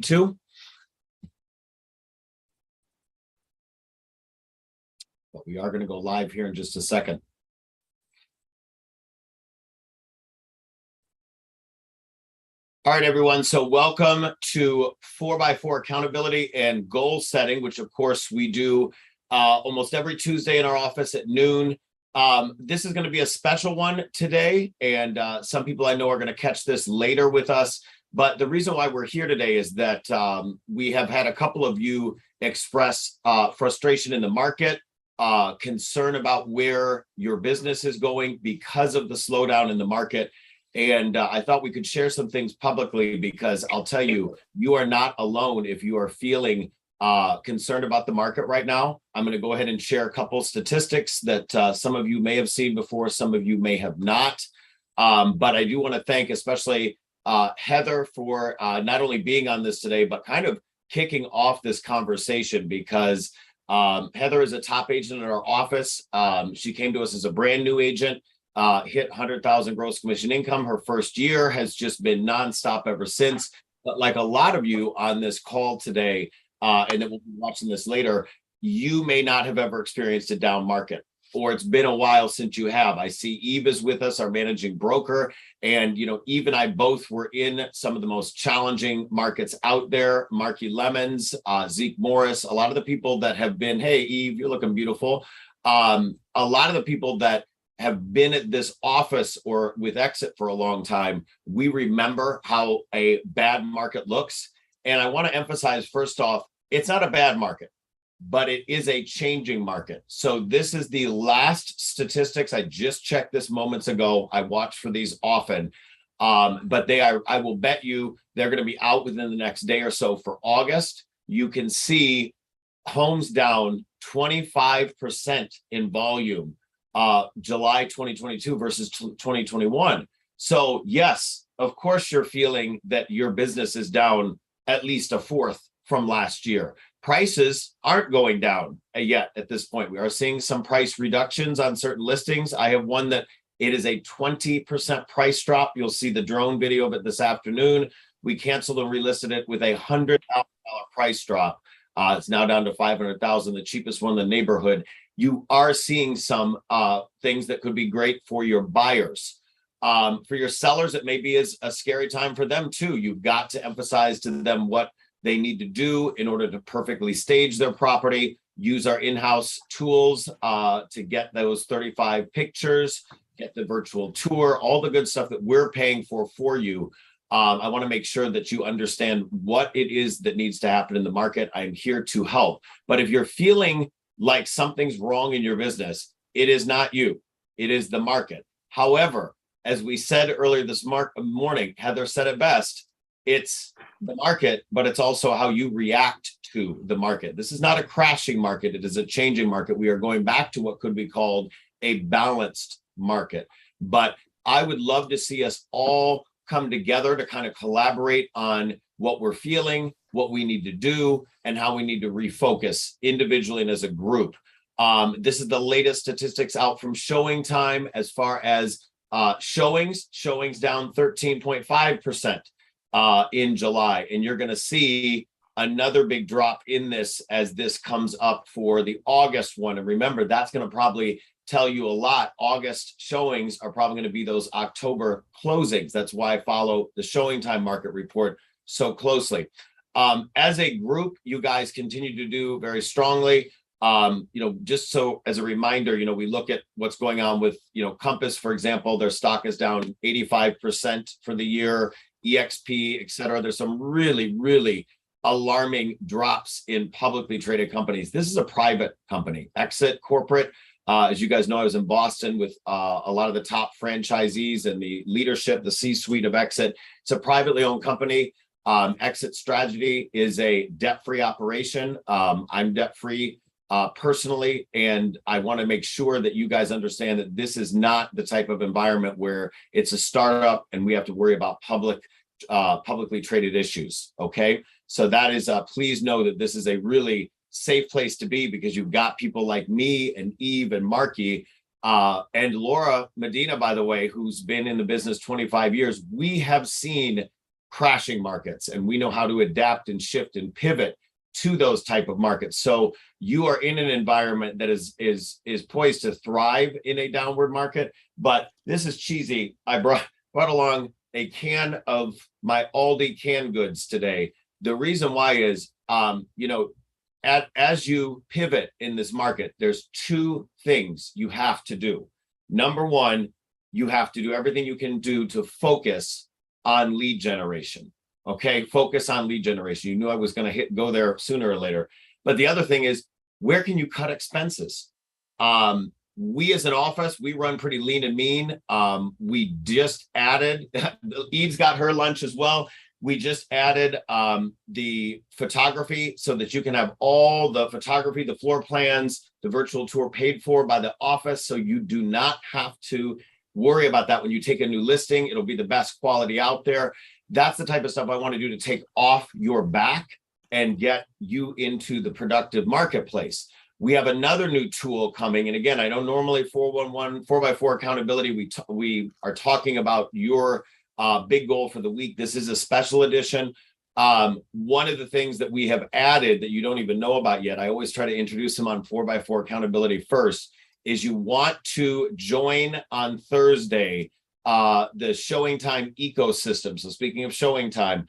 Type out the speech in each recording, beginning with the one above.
Two. But we are going to go live here in just a second. All right, everyone. So welcome to 4x4 accountability and goal setting, which of course we do almost every Tuesday in our office at noon. This is going to be a special one today, and some people I know are going to catch this later with us. But the reason why we're here today is that we have had a couple of you express frustration in the market, concern about where your business is going because of the slowdown in the market. And I thought we could share some things publicly, because I'll tell you, you are not alone if you are feeling concerned about the market right now. I'm going to go ahead and share a couple statistics that some of you may have seen before, some of you may have not. But I do want to thank especially Heather for not only being on this today, but kind of kicking off this conversation, because Heather is a top agent in our office. She came to us as a brand new agent. Hit 100,000 gross commission income. Her first year has just been nonstop ever since. But like a lot of you on this call today, and then we'll be watching this later, you may not have ever experienced a down market, or it's been a while since you have. I see Eve is with us, our managing broker. And, Eve and I both were in some of the most challenging markets out there. Marky Lemons, Zeke Morris, a lot of the people that have been, hey, Eve, you're looking beautiful. A lot of the people that have been at this office or with Exit for a long time, we remember how a bad market looks. And I want to emphasize, first off, it's not a bad market, but it is a changing market. So this is the last statistics. I just checked this moments ago. I watch for these often, but they are, I will bet you they're going to be out within the next day or so for August. You can see homes down 25% in volume. July 2022 versus 2021. So yes, of course, you're feeling that your business is down at least a fourth from last year. Prices aren't going down yet at this point. We are seeing some price reductions on certain listings. I have one that it is a 20% price drop. You'll see the drone video of it this afternoon. We canceled and relisted it with a $100,000 price drop. It's now down to $500,000, the cheapest one in the neighborhood. You are seeing some things that could be great for your buyers. For your sellers, it may be a scary time for them too. You've got to emphasize to them what they need to do in order to perfectly stage their property. Use our in-house tools to get those 35 pictures, get the virtual tour, all the good stuff that we're paying for you. I want to make sure that you understand what it is that needs to happen in the market. I'm here to help. But if you're feeling like something's wrong in your business, it is not you. It is the market. However, as we said earlier this morning, Heather said it best, it's the market, but it's also how you react to the market. This is not a crashing market. It is a changing market. We are going back to what could be called a balanced market. But I would love to see us all come together to kind of collaborate on what we're feeling, what we need to do, and how we need to refocus individually and as a group. This is the latest statistics out from Showing Time as far as showings down 13.5% in July. And you're going to see another big drop in this as this comes up for the August one. And remember, that's going to probably tell you a lot. August showings are probably going to be those October closings. That's why I follow the Showing Time market report so closely. As a group, you guys continue to do very strongly. Just so as a reminder, we look at what's going on with, Compass, for example. Their stock is down 85% for the year, EXP, et cetera. There's some really, really alarming drops in publicly traded companies. This is a private company, Exit Corporate. As you guys know, I was in Boston with a lot of the top franchisees and the leadership, the C-suite of Exit. It's a privately owned company. Exit Strategy is a debt-free operation. I'm debt-free personally, and I want to make sure that you guys understand that this is not the type of environment where it's a startup and we have to worry about publicly traded issues. Okay, so that is please know that this is a really safe place to be, because you've got people like me and Eve and Marky and Laura Medina, by the way, who's been in the business 25 years. We have seen crashing markets, and we know how to adapt and shift and pivot to those type of markets. So you are in an environment that is poised to thrive in a downward market. But this is cheesy. I brought along a can of my Aldi canned goods today. The reason why is, as you pivot in this market, there's two things you have to do. Number one, you have to do everything you can do to focus on lead generation. Okay, focus on lead generation. You knew I was going to go there sooner or later. But the other thing is, where can you cut expenses? We as an office, we run pretty lean and mean. We just added, Eve's got her lunch as well. We just added the photography so that you can have all the photography, the floor plans, the virtual tour paid for by the office. So you do not have to worry about that when you take a new listing. It'll be the best quality out there. That's the type of stuff I want to do to take off your back and get you into the productive marketplace. We have another new tool coming. And again, I know normally 411, 4x4 accountability, we are talking about your big goal for the week. This is a special edition. One of the things that we have added that you don't even know about yet, I always try to introduce them on 4x4 accountability first, is you want to join on Thursday the Showing Time ecosystem. So speaking of Showing Time,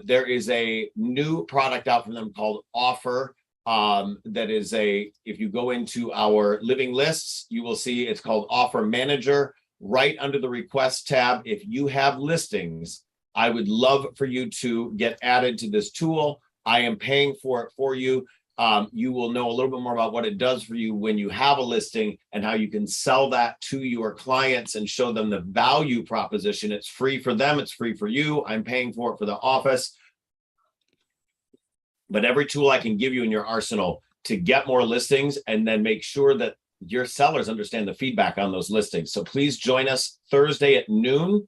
there is a new product out from them called Offer. That is if you go into our living lists, you will see it's called Offer Manager right under the request tab. If you have listings, I would love for you to get added to this tool. I am paying for it for you. You will know a little bit more about what it does for you when you have a listing and how you can sell that to your clients and show them the value proposition. It's free for them. It's free for you. I'm paying for it for the office. But every tool I can give you in your arsenal to get more listings and then make sure that your sellers understand the feedback on those listings. So please join us Thursday at noon.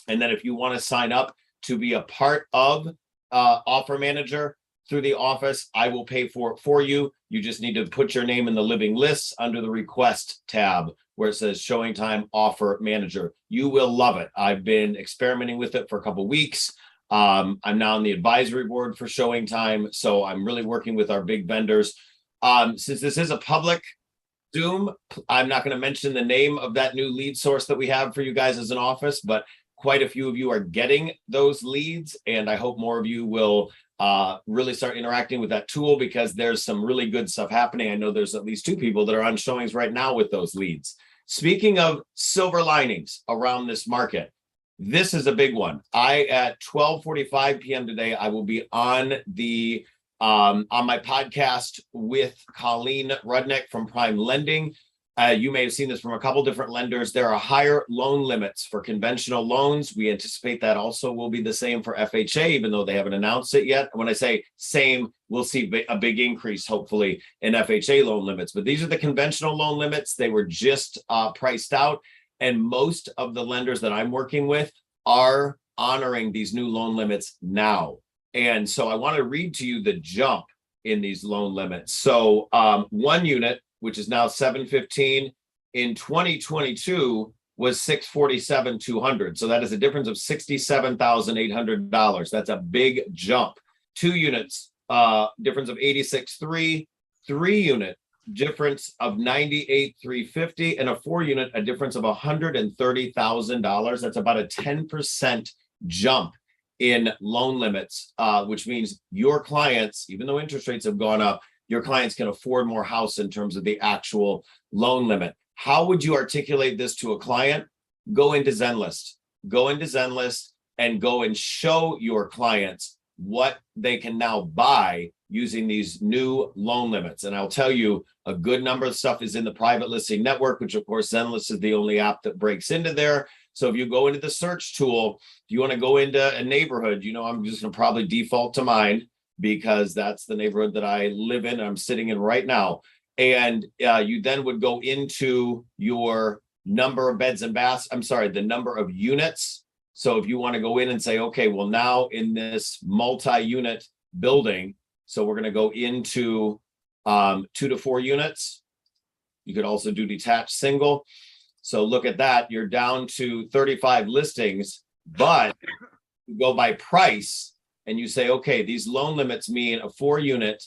And then if you want to sign up to be a part of Offer Manager through the office, I will pay for it for you. You just need to put your name in the living lists under the request tab where it says Showing Time Offer Manager. You will love it. I've been experimenting with it for a couple of weeks. I'm now on the advisory board for Showing Time, so I'm really working with our big vendors. Since this is a public Zoom, I'm not going to mention the name of that new lead source that we have for you guys as an office, but quite a few of you are getting those leads, and I hope more of you will really start interacting with that tool because there's some really good stuff happening. I know there's at least 2 people that are on showings right now with those leads. Speaking of silver linings around this market, this is a big one. At 12:45 p.m. today, I will be on the on my podcast with Colleen Rudnick from Prime Lending. You may have seen this from a couple different lenders. There are higher loan limits for conventional loans. We anticipate that also will be the same for FHA, even though they haven't announced it yet. When I say same, we'll see a big increase, hopefully, in FHA loan limits. But these are the conventional loan limits. They were just priced out. And most of the lenders that I'm working with are honoring these new loan limits now. And so I want to read to you the jump in these loan limits. So 1 unit, which is now $715, in 2022 was $647,200. So that is a difference of $67,800. That's a big jump. 2 units, difference of $86,300. 3 unit, difference of $98,350, and a 4 unit, a difference of $130,000. That's about a 10% jump in loan limits, which means your clients, even though interest rates have gone up, your clients can afford more house in terms of the actual loan limit. How would you articulate this to a client? Go into Zenlist. Go into Zenlist and go and show your clients what they can now buy using these new loan limits. And I'll tell you, a good number of stuff is in the private listing network, which of course Zenlist is the only app that breaks into there. So if you go into the search tool, if you want to go into a neighborhood, I'm just going to probably default to mine because that's the neighborhood that I live in. I'm sitting in right now. And you then would go into your number of beds and baths. the number of units. So if you want to go in and say, okay, well, now in this multi-unit building, so we're going to go into 2 to 4 units. You could also do detached single. So look at that. You're down to 35 listings, but You go by price and you say, okay, these loan limits mean a 4-unit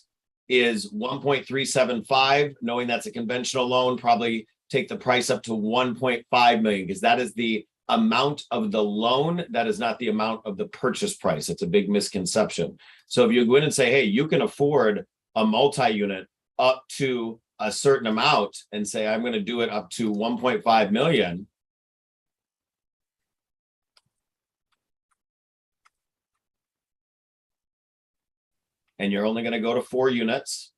is 1.375, knowing that's a conventional loan, probably take the price up to 1.5 million, because that is the amount of the loan. That is not the amount of the purchase price. It's a big misconception. So if you go in and say, hey, you can afford a multi-unit up to a certain amount and say, I'm going to do it up to 1.5 million. And you're only going to go to 4 units.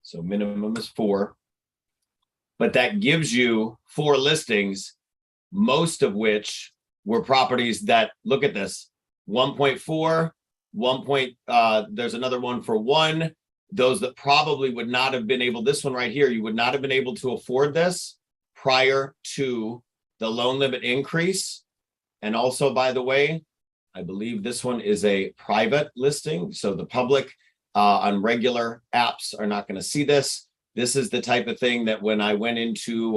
So minimum is 4. But that gives you 4 listings, most of which were properties that, look at this, 1.4, there's another one for 1. Those that probably would not have been able, this one right here, you would not have been able to afford this prior to the loan limit increase. And also, by the way, I believe this one is a private listing. So the public on regular apps are not going to see this. This is the type of thing that when I went into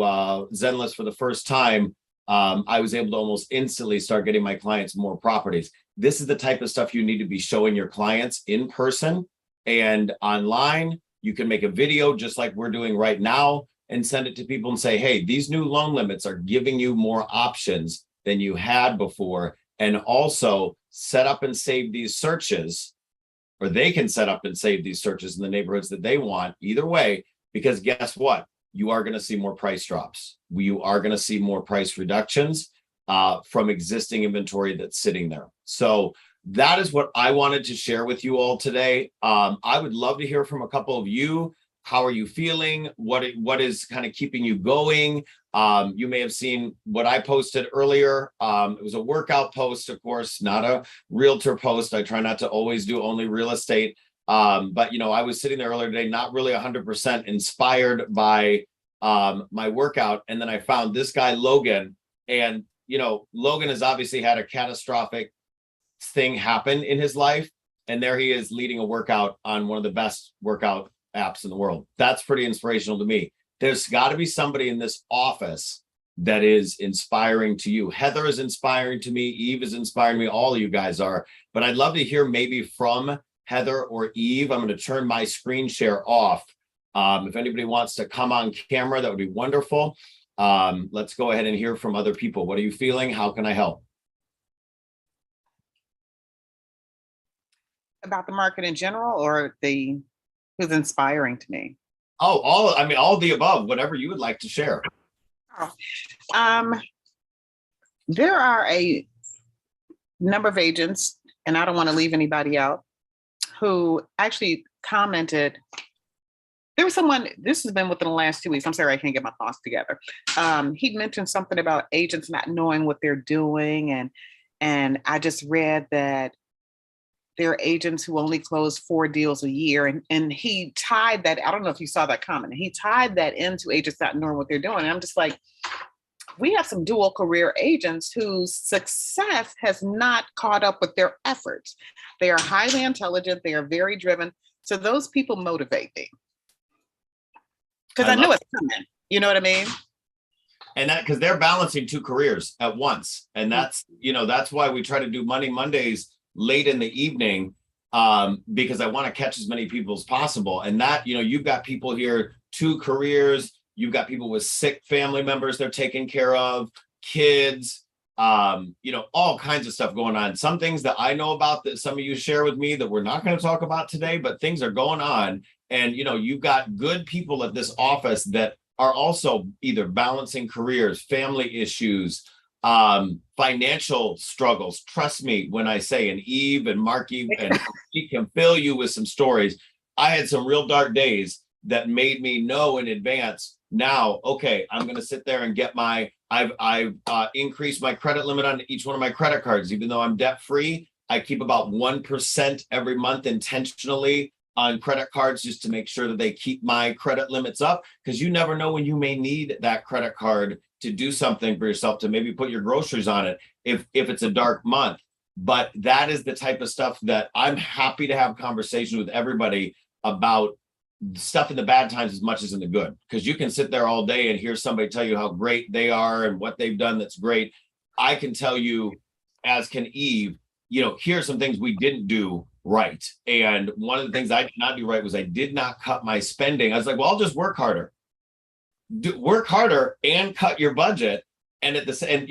Zenlist for the first time, I was able to almost instantly start getting my clients more properties. This is the type of stuff you need to be showing your clients in person and online. You can make a video just like we're doing right now and send it to people and say, hey, these new loan limits are giving you more options than you had before. And also set up and save these searches, or they can set up and save these searches in the neighborhoods that they want, either way, because guess what? You are going to see more price drops. You are going to see more price reductions from existing inventory that's sitting there. So that is what I wanted to share with you all today. I would love to hear from a couple of you. How are you feeling? What is kind of keeping you going? You may have seen what I posted earlier. It was a workout post, of course, not a realtor post. I try not to always do only real estate. But, I was sitting there earlier today, not really 100% inspired by my workout. And then I found this guy, Logan. And, Logan has obviously had a catastrophic thing happen in his life. And there he is leading a workout on one of the best workout apps in the world. That's pretty inspirational to me. There's got to be somebody in this office that is inspiring to you. Heather is inspiring to me. Eve is inspiring me. All of you guys are. But I'd love to hear maybe from Heather or Eve. I'm going to turn my screen share off. If anybody wants to come on camera, that would be wonderful. Let's go ahead and hear from other people. What are you feeling? How can I help? About the market in general, or who's inspiring to me? Oh, all of the above, whatever you would like to share. There are a number of agents, and I don't want to leave anybody out, who actually commented. There was someone, this has been within the last 2 weeks. I'm sorry, I can't get my thoughts together. He mentioned something about agents not knowing what they're doing. And I just read that there are agents who only close 4 deals a year. And he tied that, I don't know if you saw that comment, he tied that into agents not knowing what they're doing. And I'm just like, we have some dual career agents whose success has not caught up with their efforts. They are highly intelligent. They are very driven. So those people motivate me. Because I knew it's coming. You know what I mean? And that, because they're balancing 2 careers at once. And that's, that's why we try to do Money Mondays late in the evening, because I want to catch as many people as possible. And that, you've got people here, 2 careers, you've got people with sick family members they're taking care of, kids, all kinds of stuff going on. Some things that I know about that some of you share with me that we're not going to talk about today, but things are going on. And, you've got good people at this office that are also either balancing careers, family issues, financial struggles. Trust me when I say, and Eve and Marky, and she can fill you with some stories. I had some real dark days that made me know in advance. Now, okay, I'm going to sit there and get I've increased my credit limit on each one of my credit cards. Even though I'm debt free, I keep about 1% every month intentionally on credit cards just to make sure that they keep my credit limits up, because you never know when you may need that credit card to do something for yourself, to maybe put your groceries on it if it's a dark month. But that is the type of stuff that I'm happy to have conversations with everybody about stuff in the bad times as much as in the good, because you can sit there all day and hear somebody tell you how great they are and what they've done that's great. I can tell you, as can Eve, here's some things we didn't do right. And one of the things I did not do right was I did not cut my spending. I was like, well, I'll just work harder. Work harder and cut your budget. And at this, and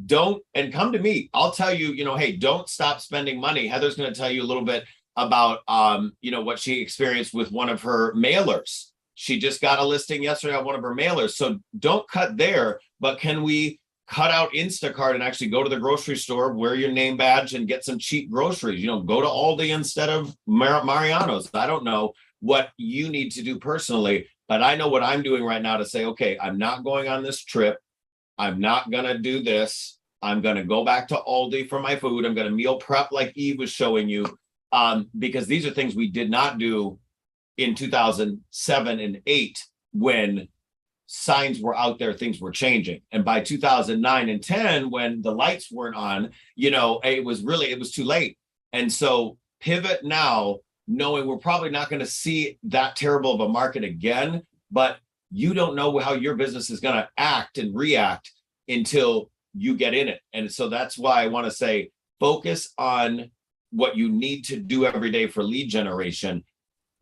don't, and come to me. I'll tell you, hey, don't stop spending money. Heather's going to tell you a little bit about what she experienced with one of her mailers. She just got a listing yesterday on one of her mailers. So don't cut there, but can we cut out Instacart and actually go to the grocery store, wear your name badge, and get some cheap groceries? Go to Aldi instead of Mariano's. I don't know what you need to do personally, but I know what I'm doing right now to say, okay, I'm not going on this trip. I'm not going to do this. I'm going to go back to Aldi for my food. I'm going to meal prep like Eve was showing you, because these are things we did not do in 2007 and 8 when signs were out there, things were changing. And by 2009 and 10, when the lights weren't on, it was too late. And so pivot now, knowing we're probably not going to see that terrible of a market again, but you don't know how your business is going to act and react until you get in it. And so that's why I want to say, focus on what you need to do every day for lead generation,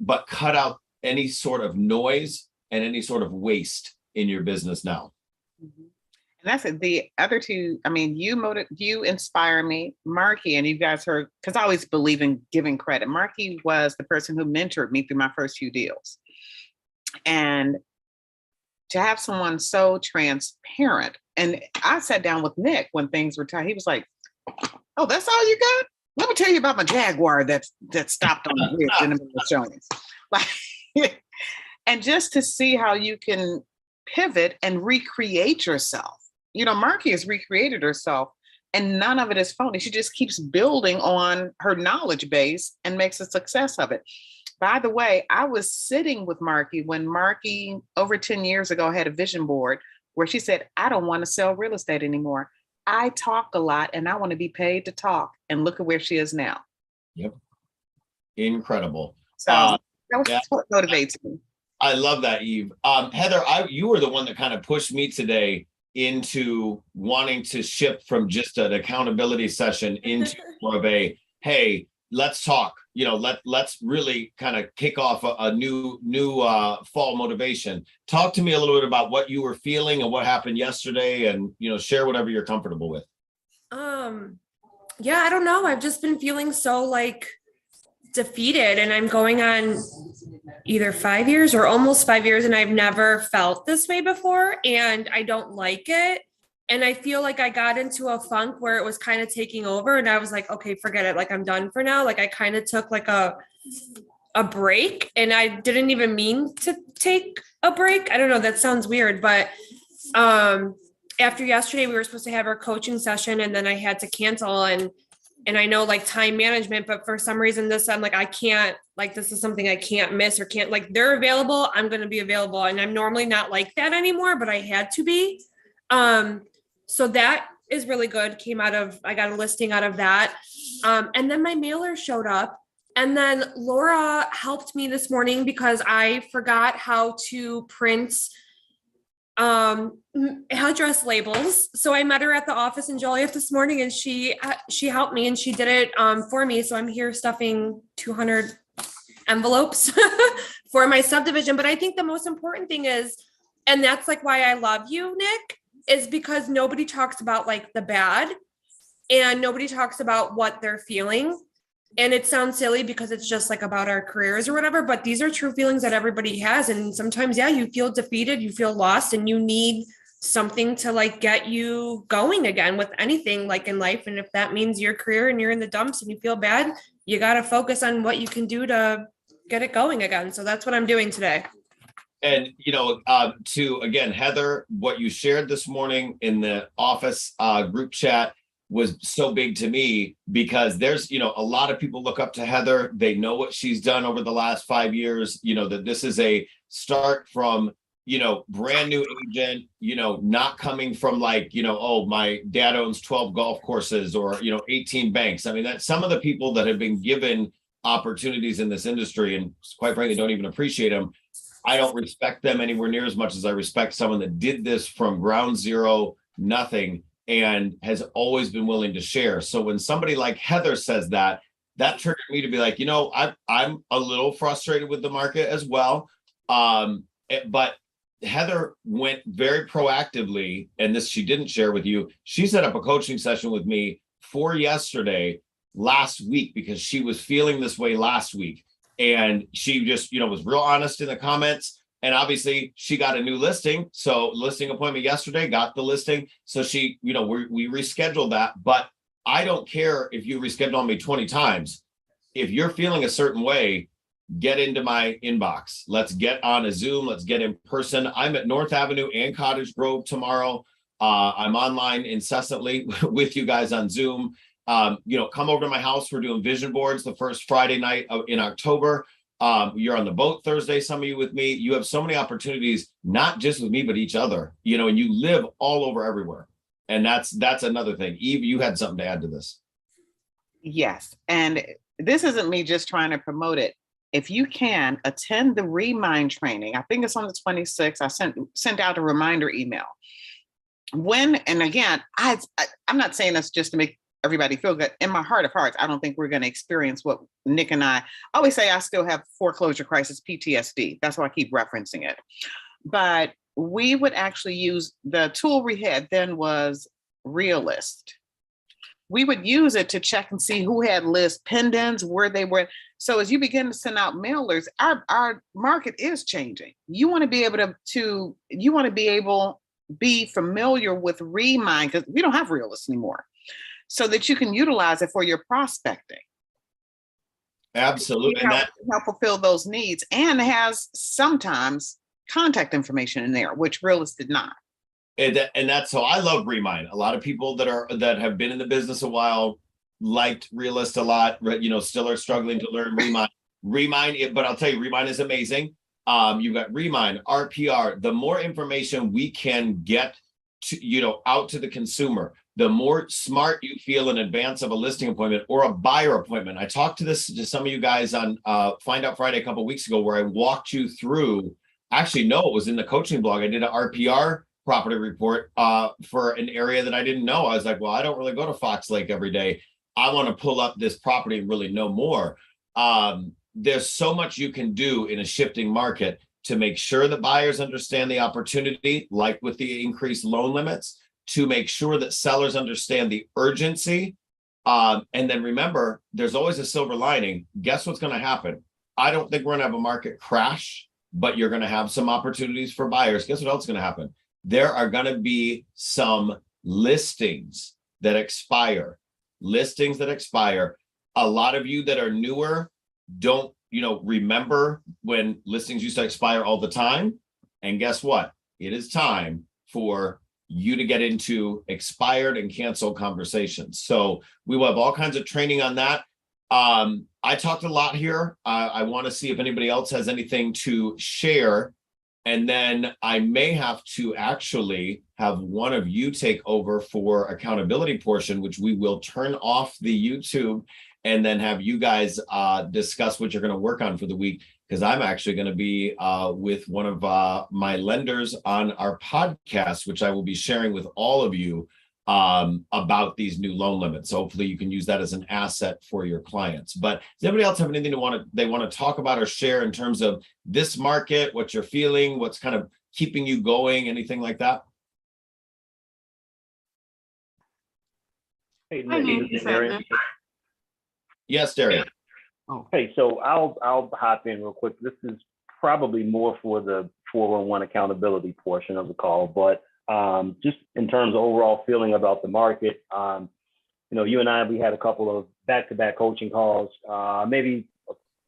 but cut out any sort of noise and any sort of waste in your business now. Mm-hmm. And that's it. The other two, you inspire me. Marky, and you guys heard, because I always believe in giving credit. Marky was the person who mentored me through my first few deals. And to have someone so transparent, and I sat down with Nick when things were tight. He was like, "Oh, that's all you got? Let me tell you about my Jaguar that stopped on the ridge in the middle of showings." Like, and just to see how you can pivot and recreate yourself. Marky has recreated herself, and none of it is phony. She just keeps building on her knowledge base and makes a success of it. By the way, I was sitting with Marky when Marky, over 10 years ago, had a vision board where she said, "I don't want to sell real estate anymore. I talk a lot and I want to be paid to talk." And look at where she is now. Yep. Incredible. So that's what motivates me. I love that, Eve. Heather, you were the one that kind of pushed me today into wanting to shift from just an accountability session into more of a, hey, let's talk. Let's really kind of kick off a new fall motivation. Talk to me a little bit about what you were feeling and what happened yesterday, and share whatever you're comfortable with. Yeah, I don't know. I've just been feeling so defeated, and I'm going on either 5 years or almost 5 years, and I've never felt this way before, and I don't like it. And I feel like I got into a funk where it was kind of taking over, and I was like, okay, forget it. I'm done for now. I kind of took a break, and I didn't even mean to take a break. I don't know. That sounds weird, but after yesterday, we were supposed to have our coaching session, and then I had to cancel, and I know time management, but for some reason I'm I can't, this is something I can't miss or can't, they're available. I'm going to be available. And I'm normally not like that anymore, but I had to be. So that is really good. I got a listing out of that. And then my mailer showed up, and then Laura helped me this morning because I forgot how to print address labels. So I met her at the office in Joliet this morning, and she helped me, and she did it for me. So I'm here stuffing 200 envelopes for my subdivision. But I think the most important thing is, and that's why I love you, Nick, is because nobody talks about the bad, and nobody talks about what they're feeling. And it sounds silly because it's just about our careers or whatever, but these are true feelings that everybody has. And sometimes, you feel defeated, you feel lost, and you need something to get you going again with anything in life. And if that means your career and you're in the dumps and you feel bad, you got to focus on what you can do to get it going again. So that's what I'm doing today. And, to, again, Heather, what you shared this morning in the office group chat was so big to me, because there's, a lot of people look up to Heather. They know what she's done over the last 5 years, that this is a start from, brand new agent, not coming from oh, my dad owns 12 golf courses or, 18 banks. I mean, that's some of the people that have been given opportunities in this industry and quite frankly don't even appreciate them. I don't respect them anywhere near as much as I respect someone that did this from ground zero, nothing, and has always been willing to share. So when somebody like Heather says that, that triggered me to be like, you know, I'm a little frustrated with the market as well. But Heather went very proactively, and this she didn't share with you. She set up a coaching session with me for yesterday, last week, because she was feeling this way last week. And she just, you know, was real honest in the comments. And obviously she got a new listing. So listing appointment yesterday, got the listing. So she, you know, we rescheduled that. But I don't care if you reschedule on me 20 times. If you're feeling a certain way, get into my inbox. Let's get on a Zoom. Let's get in person. I'm at North Avenue and Cottage Grove tomorrow. I'm online incessantly with you guys on Zoom. You know, come over to my house. We're doing vision boards the first Friday night in October. You're on the boat Thursday, some of you with me. You have so many opportunities, not just with me, but each other, you know, and you live all over everywhere. And that's another thing. Eve, you had something to add to this. Yes. And this isn't me just trying to promote it. If you can attend the Remind training, I think it's on the 26th. I sent out a reminder email. And again, I'm not saying this just to make everybody feel good. In my heart of hearts, I don't think we're going to experience what Nick and I always say. I still have foreclosure crisis PTSD. That's why I keep referencing it. But we would actually use the tool we had then was Realist. We would use it to check and see who had list pendants, where they were. So as you begin to send out mailers, our market is changing. You want to be able be familiar with Remind, because we don't have Realist anymore, so that you can utilize it for your prospecting. Absolutely. And that help fulfill those needs, and has sometimes contact information in there, which Realist did not. And that's so I love Remind. A lot of people that have been in the business a while liked Realist a lot, you know, still are struggling to learn Remind. But I'll tell you, Remind is amazing. You've got Remind, RPR. The more information we can get to, you know, out to the consumer, the more smart you feel in advance of a listing appointment or a buyer appointment. I talked to some of you guys on Find Out Friday a couple of weeks ago, where I walked you through. Actually, no, it was in the coaching blog. I did an RPR property report for an area that I didn't know. I was like, well, I don't really go to Fox Lake every day. I want to pull up this property and really know more. There's so much you can do in a shifting market to make sure that buyers understand the opportunity, like with the increased loan limits, to make sure that sellers understand the urgency. And then remember, there's always a silver lining. Guess what's going to happen? I don't think we're going to have a market crash, but you're going to have some opportunities for buyers. Guess what else is going to happen? There are going to be some listings that expire. A lot of you that are newer don't, you know, remember when listings used to expire all the time. And guess what? It is time for you to get into expired and canceled conversations. So we will have all kinds of training on that. I talked a lot here. I want to see if anybody else has anything to share. And then I may have to actually have one of you take over for accountability portion, which we will turn off the YouTube and then have you guys discuss what you're going to work on for the week. Because I'm actually going to be with one of my lenders on our podcast, which I will be sharing with all of you about these new loan limits. So hopefully you can use that as an asset for your clients. But does anybody else have anything they want to talk about or share in terms of this market, what you're feeling, what's kind of keeping you going, anything like that? Hey, Nick, this is Darian. Yes, Darian. Okay, so I'll hop in real quick. This is probably more for the 411 accountability portion of the call, but just in terms of overall feeling about the market, you know, you and I, we had a couple of back-to-back coaching calls, maybe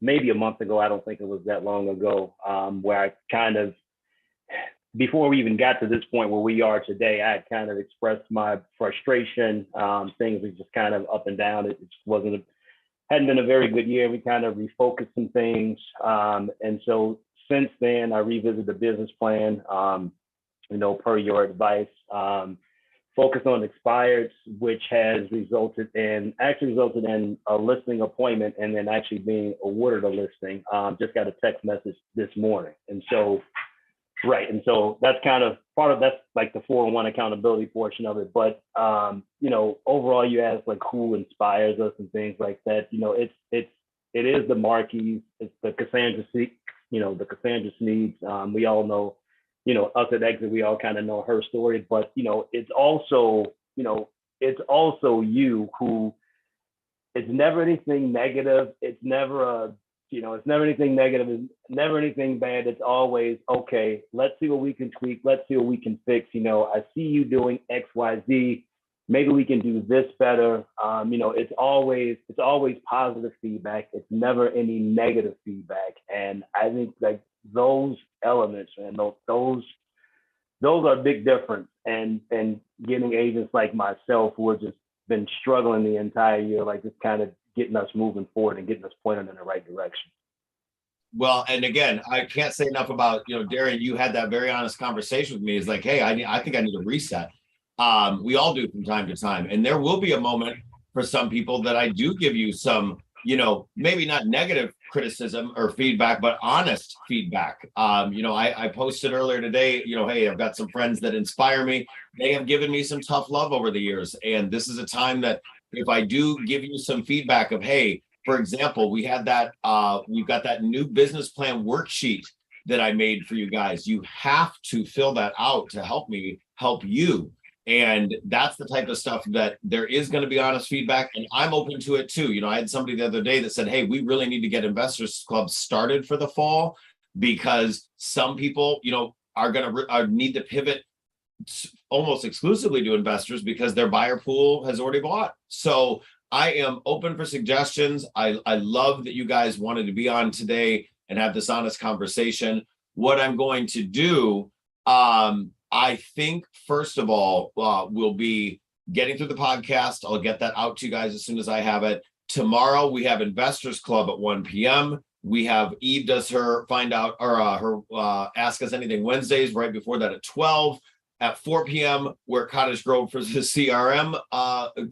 a month ago. I don't think it was that long ago, where I kind of, before we even got to this point where we are today, I had kind of expressed my frustration. Things were just kind of up and down. It just hadn't been a very good year. We kind of refocused some things. And so since then, I revisited the business plan, you know, per your advice, focused on expireds, which has resulted in a listing appointment and then actually being awarded a listing. Just got a text message this morning. And so, right. And so that's kind of part of, that's like the 401 accountability portion of it. But, overall, you ask like who inspires us and things like that. It is the Marquis, it's the Cassandra, the Cassandra Sneeds. We all know, us at Exit, we all kind of know her story, but, it's also you who, it's never anything negative. It's never anything negative. It's never anything bad. It's always, okay, let's see what we can tweak. Let's see what we can fix. I see you doing X, Y, Z. Maybe we can do this better. It's always positive feedback. It's never any negative feedback. And I think like those elements, and those are a big difference. And getting agents like myself who have just been struggling the entire year, like just kind of getting us moving forward and getting us pointed in the right direction. Well, and again, I can't say enough about, Darian, you had that very honest conversation with me. It's like, hey, I think I need a reset. We all do from time to time. And there will be a moment for some people that I do give you some, maybe not negative criticism or feedback, but honest feedback. I posted earlier today, hey, I've got some friends that inspire me. They have given me some tough love over the years. And this is a time that if I do give you some feedback of, hey, for example, we've got that new business plan worksheet that I made for you guys. You have to fill that out to help me help you. And that's the type of stuff that there is going to be honest feedback. And I'm open to it too. I had somebody the other day that said, hey, we really need to get Investors Club started for the fall because some people, are going to need to pivot almost exclusively to investors because their buyer pool has already bought. So I am open for suggestions. I love that you guys wanted to be on today and have this honest conversation. What I'm going to do, I think, first of all, we'll be getting through the podcast. I'll get that out to you guys as soon as I have it. Tomorrow, we have Investors Club at 1 p.m. We have Eve does her Ask Us Anything Wednesdays right before that at 12. At 4 p.m., we're Cottage Grove for the CRM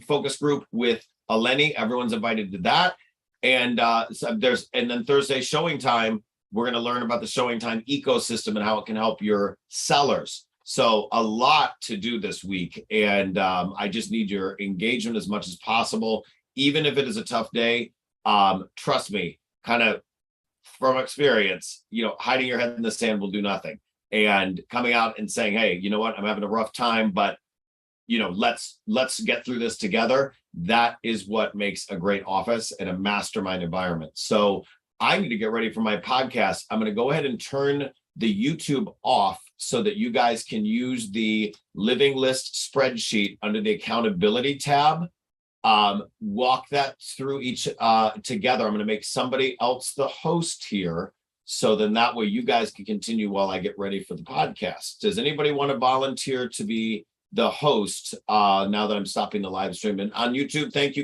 focus group with Eleni. Everyone's invited to that. And then Thursday showing time, we're going to learn about the showing time ecosystem and how it can help your sellers. So a lot to do this week. And I just need your engagement as much as possible. Even if it is a tough day, trust me, kind of from experience, hiding your head in the sand will do nothing. And coming out and saying, hey, you know what, I'm having a rough time, but let's get through this together. That is what makes a great office and a mastermind environment. So I need to get ready for my podcast. I'm going to go ahead and turn the YouTube off so that you guys can use the living list spreadsheet under the accountability tab. Walk that through each together. I'm going to make somebody else the host here. So then that way you guys can continue while I get ready for the podcast. Does anybody want to volunteer to be the host now that I'm stopping the live stream? And on YouTube, thank you guys.